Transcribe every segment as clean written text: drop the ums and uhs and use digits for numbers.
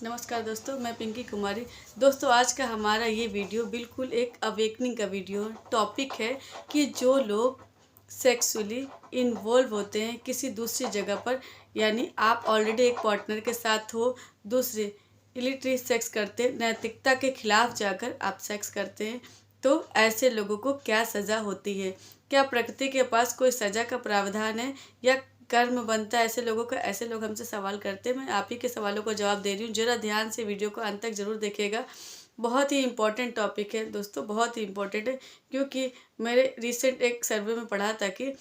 नमस्कार दोस्तों, मैं पिंकी कुमारी। दोस्तों, आज का हमारा ये वीडियो बिल्कुल एक अवेकनिंग का वीडियो है। टॉपिक है कि जो लोग सेक्सुअली इन्वॉल्व होते हैं किसी दूसरी जगह पर, यानी आप ऑलरेडी एक पार्टनर के साथ हो, दूसरे इलिटरी सेक्स करते हैं, नैतिकता के खिलाफ जाकर आप सेक्स करते हैं, तो ऐसे लोगों को क्या सज़ा होती है? क्या प्रकृति के पास कोई सज़ा का प्रावधान है या कर्म बनता है ऐसे लोगों का? ऐसे लोग हमसे सवाल करते हैं। मैं आप ही के सवालों को जवाब दे रही हूँ। ज़रा ध्यान से वीडियो को अंत तक ज़रूर देखिएगा। बहुत ही इम्पोर्टेंट टॉपिक है दोस्तों, बहुत ही इम्पोर्टेंट है, क्योंकि मेरे रिसेंट एक सर्वे में पढ़ा था कि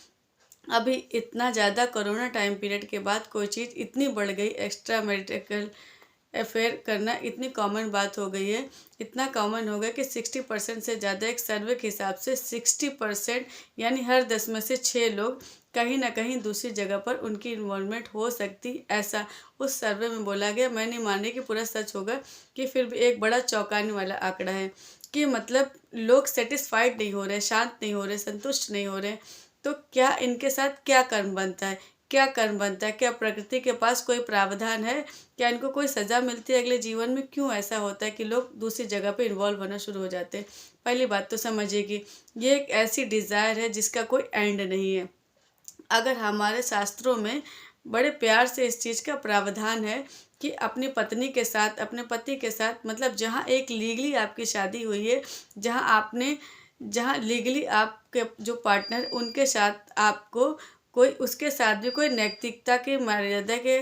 अभी इतना ज़्यादा कोरोना टाइम पीरियड के बाद कोई चीज़ इतनी बढ़ गई, एक्स्ट्रा मैरिटल अफेयर करना इतनी कॉमन बात हो गई है। इतना कॉमन हो गया कि 60% से ज़्यादा, एक सर्वे के हिसाब से 60%, यानी हर 10 में से 6 लोग कहीं ना कहीं दूसरी जगह पर उनकी इन्वॉल्वमेंट हो सकती, ऐसा उस सर्वे में बोला गया। मैं नहीं मान रही कि पूरा सच होगा, कि फिर भी एक बड़ा चौंकाने वाला आंकड़ा है कि मतलब लोग सेटिस्फाइड नहीं हो रहे, शांत नहीं हो रहे, संतुष्ट नहीं हो रहे। तो क्या इनके साथ क्या कर्म बनता है? क्या कर्म बनता है? क्या प्रकृति के पास कोई प्रावधान है? क्या इनको कोई सज़ा मिलती है अगले जीवन में? क्यों ऐसा होता है कि लोग दूसरी जगह पे इन्वॉल्व होना शुरू हो जाते हैं? पहली बात तो समझिए कि ये एक ऐसी डिज़ायर है जिसका कोई एंड नहीं है। अगर हमारे शास्त्रों में बड़े प्यार से इस चीज़ का प्रावधान है कि अपनी पत्नी के साथ, अपने पति के साथ, मतलब जहाँ एक लीगली आपकी शादी हुई है, जहाँ लीगली आपके जो पार्टनर, उनके साथ आपको कोई, उसके साथ भी कोई नैतिकता के मर्यादा के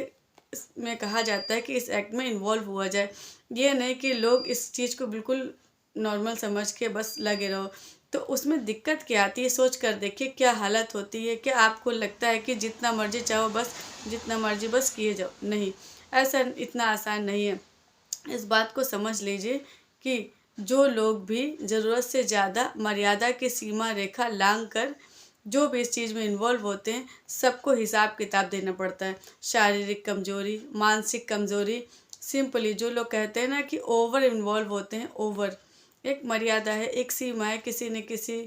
में कहा जाता है कि इस एक्ट में इन्वॉल्व हुआ जाए। ये नहीं कि लोग इस चीज़ को बिल्कुल नॉर्मल समझ के बस लगे रहो। तो उसमें दिक्कत क्या आती है, सोच कर देखिए क्या हालत होती है। क्या आपको लगता है कि जितना मर्जी चाहो बस, जितना मर्जी बस किए जाओ? नहीं, ऐसा इतना आसान नहीं है। इस बात को समझ लीजिए कि जो लोग भी ज़रूरत से ज़्यादा मर्यादा की सीमा रेखा लांघ कर जो भी इस चीज़ में इन्वॉल्व होते हैं, सबको हिसाब किताब देना पड़ता है। शारीरिक कमजोरी, मानसिक कमजोरी, सिंपली जो लोग कहते हैं ना कि ओवर इन्वॉल्व होते हैं, ओवर। एक मर्यादा है, एक सीमा है, किसी न किसी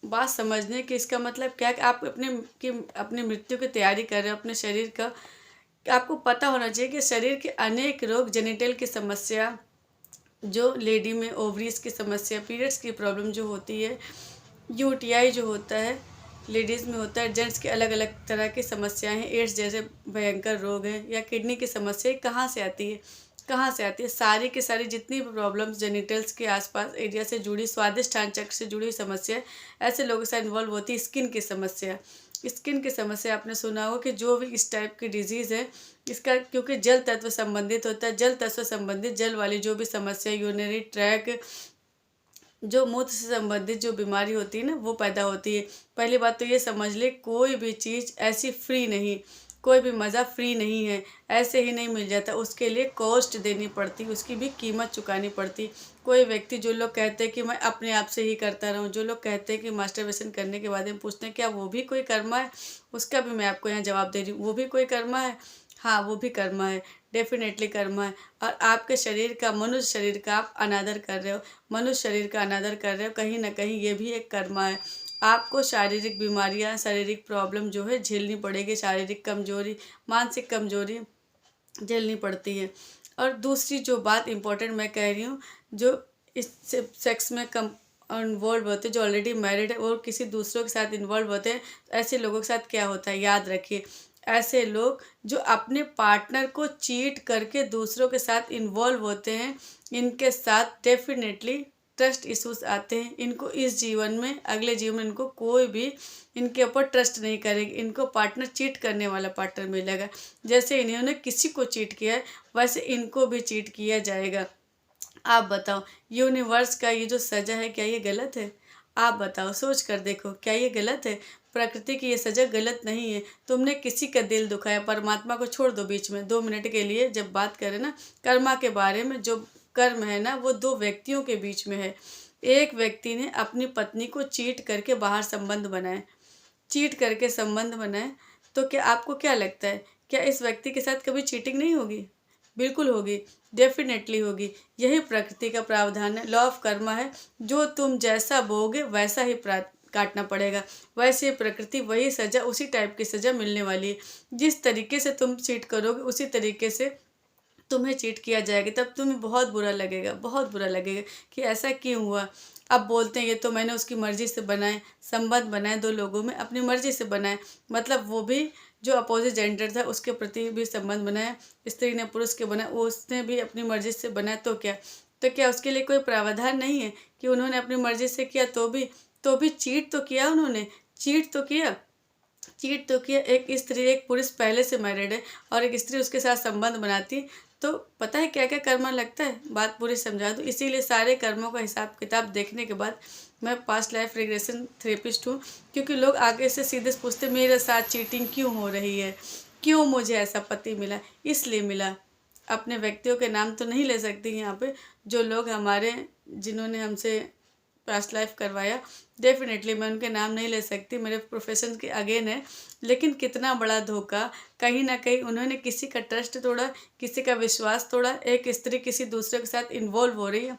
बात समझने की। इसका मतलब क्या कि आप अपनी मृत्यु की तैयारी कर रहे हो अपने शरीर का। कि आपको पता होना चाहिए कि शरीर के अनेक रोग, जेनिटल की समस्या, जो लेडी में ओवरीज की समस्या, पीरियड्स की प्रॉब्लम जो होती है, यूटीआई जो होता है लेडीज़ में होता है, जेंट्स के अलग अलग तरह की समस्याएं हैं, एड्स जैसे भयंकर रोग हैं, या किडनी की समस्या कहाँ से आती है? कहाँ से आती है? सारी की सारी जितनी भी प्रॉब्लम्स जेनिटल्स के आसपास एरिया से जुड़ी, स्वादिष्टान चक्र से जुड़ी समस्या, ऐसे लोगों के साथ इन्वॉल्व होती है। स्किन की समस्या, स्किन की समस्या आपने सुना हो कि जो भी इस टाइप की डिजीज़ है, इसका क्योंकि जल तत्व संबंधित होता है, जल तत्व संबंधित, जल वाली जो भी समस्या, यूरिनरी ट्रैक, जो मूत्र से संबंधित जो बीमारी होती है ना, वो पैदा होती है। पहली बात तो ये समझ ले, कोई भी चीज़ ऐसी फ्री नहीं, कोई भी मज़ा फ्री नहीं है, ऐसे ही नहीं मिल जाता। उसके लिए कॉस्ट देनी पड़ती, उसकी भी कीमत चुकानी पड़ती। कोई व्यक्ति, जो लोग कहते हैं कि मैं अपने आप से ही करता रहूं, जो लोग कहते हैं कि मास्टरबेशन करने के बाद में पूछते हैं क्या वो भी कोई कर्मा है, उसका भी मैं आपको यहाँ जवाब दे रही हूँ, वो भी कोई कर्मा है। हाँ, वो भी कर्मा है, डेफिनेटली कर्मा है। और आपके शरीर का, मनुष्य शरीर का आप अनादर कर रहे हो, मनुष्य शरीर का अनादर कर रहे हो, कहीं ना कहीं ये भी एक कर्मा है। आपको शारीरिक बीमारियां, शारीरिक प्रॉब्लम जो है झेलनी पड़ेगी, शारीरिक कमजोरी, मानसिक कमजोरी झेलनी पड़ती है। और दूसरी जो बात इम्पोर्टेंट मैं कह रही हूँ, जो इस सेक्स में कम इन्वॉल्व होते हैं, जो ऑलरेडी मैरिड है और किसी दूसरों के साथ इन्वॉल्व होते हैं, ऐसे लोगों के साथ क्या होता है, याद रखिए। ऐसे लोग जो अपने पार्टनर को चीट करके दूसरों के साथ इन्वॉल्व होते हैं, इनके साथ डेफिनेटली ट्रस्ट इश्यूज आते हैं। इनको इस जीवन में, अगले जीवन में इनको कोई भी इनके ऊपर ट्रस्ट नहीं करेगी। इनको पार्टनर चीट करने वाला पार्टनर मिलेगा। जैसे इन्होंने किसी को चीट किया है, वैसे इनको भी चीट किया जाएगा। आप बताओ, यूनिवर्स का ये जो सज़ा है, क्या ये गलत है? आप बताओ, सोच कर देखो, क्या ये गलत है? प्रकृति की ये सज़ा गलत नहीं है। तुमने किसी का दिल दुखाया, परमात्मा को छोड़ दो बीच में 2 मिनट के लिए। जब बात करें ना कर्मा के बारे में, जो कर्म है ना, वो 2 व्यक्तियों के बीच में है। एक व्यक्ति ने अपनी पत्नी को चीट करके बाहर संबंध बनाए, चीट करके संबंध बनाए, तो क्या आपको क्या लगता है, क्या इस व्यक्ति के साथ कभी चीटिंग नहीं होगी? बिल्कुल होगी, डेफिनेटली होगी। यही प्रकृति का प्रावधान है, लॉ ऑफ कर्मा है। जो तुम जैसा बोगे वैसा ही काटना पड़ेगा। वैसे प्रकृति वही सज़ा, उसी टाइप की सज़ा मिलने वाली है। जिस तरीके से तुम चीट करोगे उसी तरीके से तुम्हें चीट किया जाएगा, तब तुम्हें बहुत बुरा लगेगा, बहुत बुरा लगेगा कि ऐसा क्यों हुआ। अब बोलते हैं ये तो मैंने उसकी मर्ज़ी से बनाए, संबंध बनाए दो लोगों में, अपनी मर्ज़ी से बनाए, मतलब वो भी जो अपोजिट जेंडर था उसके प्रति भी संबंध बनाया, स्त्री ने पुरुष के बनाया, वो उसने भी अपनी मर्ज़ी से बनाया, तो क्या उसके लिए कोई प्रावधान नहीं है कि उन्होंने अपनी मर्ज़ी से किया तो भी चीट तो किया उन्होंने, चीट तो किया, चीट तो किया। एक स्त्री एक पुरुष पहले से मैरिड है और एक स्त्री उसके साथ संबंध बनाती, तो पता है क्या क्या कर्म लगता है, बात पूरी समझा दूँ। इसीलिए सारे कर्मों का हिसाब किताब देखने के बाद मैं पास्ट लाइफ रिग्रेशन थेरेपिस्ट हूँ, क्योंकि लोग आगे से सीधे पूछते मेरे साथ चीटिंग क्यों हो रही है, क्यों मुझे ऐसा पति मिला, इसलिए मिला। अपने व्यक्तियों के नाम तो नहीं ले सकती यहाँ पे, जो लोग हमारे जिन्होंने हमसे पास्ट लाइफ करवाया, डेफिनेटली मैं उनके नाम नहीं ले सकती, मेरे प्रोफेशन के अगेन है। लेकिन कितना बड़ा धोखा, कहीं ना कहीं उन्होंने किसी का ट्रस्ट तोड़ा, किसी का विश्वास तोड़ा। एक स्त्री किसी दूसरे के साथ इन्वॉल्व हो रही है,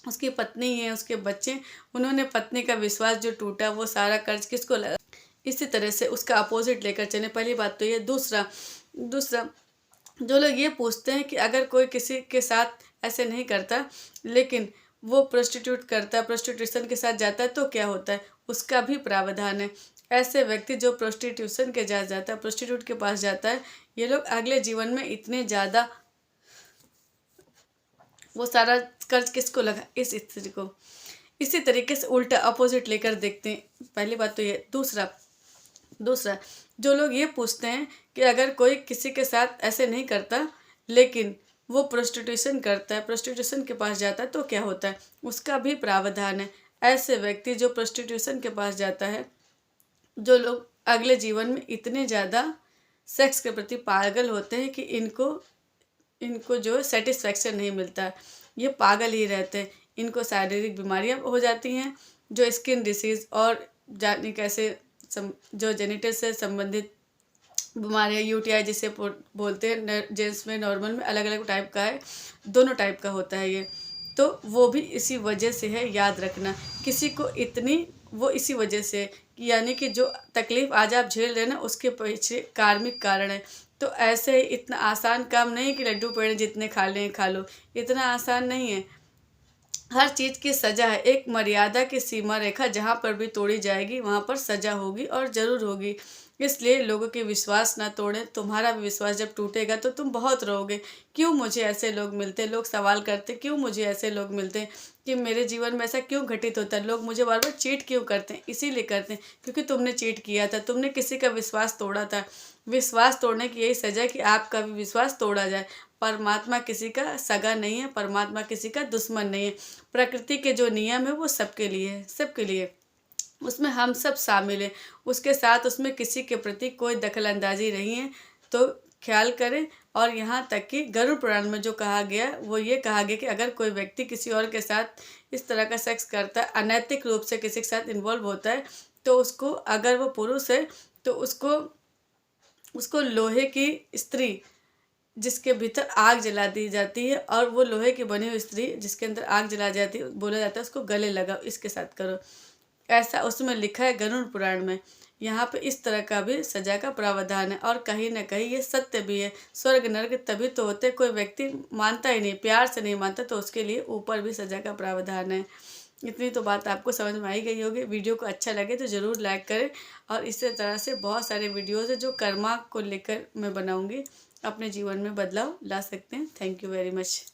उसकी पत्नी है, उसके बच्चे, उन्होंने पत्नी का विश्वास जो टूटा वो सारा कर्ज किसको लगा। इसी तरह से उसका अपोजिट लेकर चले, पहली बात तो ये। दूसरा जो लोग ये पूछते हैं कि अगर कोई किसी के साथ ऐसे नहीं करता लेकिन वो प्रोस्टिट्यूट करता है, प्रोस्टिट्यूशन के साथ जाता है, तो क्या होता है, उसका भी प्रावधान है। ऐसे व्यक्ति जो प्रोस्टिट्यूशन के साथ जाता है, प्रोस्टिट्यूट के पास जाता है, ये लोग अगले जीवन में इतने ज़्यादा, वो सारा कर्ज किसको लगा, इस स्त्री को। इसी तरीके से उल्टा अपोजिट लेकर देखते हैं, पहली बात तो ये। दूसरा जो लोग ये पूछते हैं कि अगर कोई किसी के साथ ऐसे नहीं करता लेकिन वो प्रोस्टिट्यूशन करता है, प्रोस्टिट्यूशन के पास जाता है, तो क्या होता है, उसका भी प्रावधान है। ऐसे व्यक्ति जो प्रोस्टिट्यूशन के पास जाता है, जो लोग अगले जीवन में इतने ज़्यादा सेक्स के प्रति पागल होते हैं कि इनको जो सेटिस्फैक्शन नहीं मिलता, ये पागल ही रहते हैं। इनको शारीरिक बीमारियां हो जाती हैं, जो स्किन डिसीज़ और जाने कैसे जो जेनिटल से संबंधित बीमारियाँ, यूटीआई जिसे बोलते हैं, जेंट्स में नॉर्मल में अलग अलग टाइप का है, दोनों टाइप का होता है ये, तो वो भी इसी वजह से है। याद रखना, किसी को इतनी वो इसी वजह से, यानी कि जो तकलीफ़ आज आप झेल रहे हैं ना, उसके पीछे कार्मिक कारण है। तो ऐसे ही इतना आसान काम नहीं कि लड्डू पेड़े जितने खा लें खा लो, इतना आसान नहीं है। हर चीज़ की सज़ा है, एक मर्यादा की सीमा रेखा जहाँ पर भी तोड़ी जाएगी वहाँ पर सज़ा होगी और ज़रूर होगी। इसलिए लोगों के विश्वास ना तोड़ें। तुम्हारा भी विश्वास जब टूटेगा तो तुम बहुत रोओगे, क्यों मुझे ऐसे लोग मिलते। लोग सवाल करते क्यों मुझे ऐसे लोग मिलते हैं, कि मेरे जीवन में ऐसा क्यों घटित होता है, लोग मुझे बार बार चीट क्यों करते हैं। इसीलिए करते हैं क्योंकि तुमने चीट किया था, तुमने किसी का विश्वास तोड़ा था। विश्वास तोड़ने की यही सज़ा कि आपका भी विश्वास तोड़ा जाए। परमात्मा किसी का सगा नहीं है, परमात्मा किसी का दुश्मन नहीं है। प्रकृति के जो नियम है वो सबके लिए है, सबके लिए, उसमें हम सब शामिल हैं। उसके साथ उसमें किसी के प्रति कोई दखलंदाजी नहीं है, तो ख्याल करें। और यहाँ तक कि गरुड़ पुराण में जो कहा गया वो ये कहा गया कि अगर कोई व्यक्ति किसी और के साथ इस तरह का सेक्स करता है, अनैतिक रूप से किसी के साथ इन्वॉल्व होता है, तो उसको, अगर वो पुरुष है तो उसको लोहे की स्त्री जिसके भीतर आग जला दी जाती है, और वो लोहे की बनी हुई स्त्री जिसके अंदर आग जला जाती है, बोला जाता है उसको गले लगाओ, इसके साथ करो, ऐसा उसमें लिखा है गरुड़ पुराण में। यहाँ पे इस तरह का भी सजा का प्रावधान है, और कहीं ना कहीं ये सत्य भी है। स्वर्ग नरक तभी तो होते, कोई व्यक्ति मानता ही नहीं, प्यार से नहीं मानता, तो उसके लिए ऊपर भी सजा का प्रावधान है। इतनी तो बात आपको समझ में आई गई होगी। वीडियो को अच्छा लगे तो ज़रूर लाइक करें, और इसी तरह से बहुत सारे वीडियोज़ है जो कर्मा को लेकर मैं बनाऊँगी, अपने जीवन में बदलाव ला सकते हैं। Thank you very much.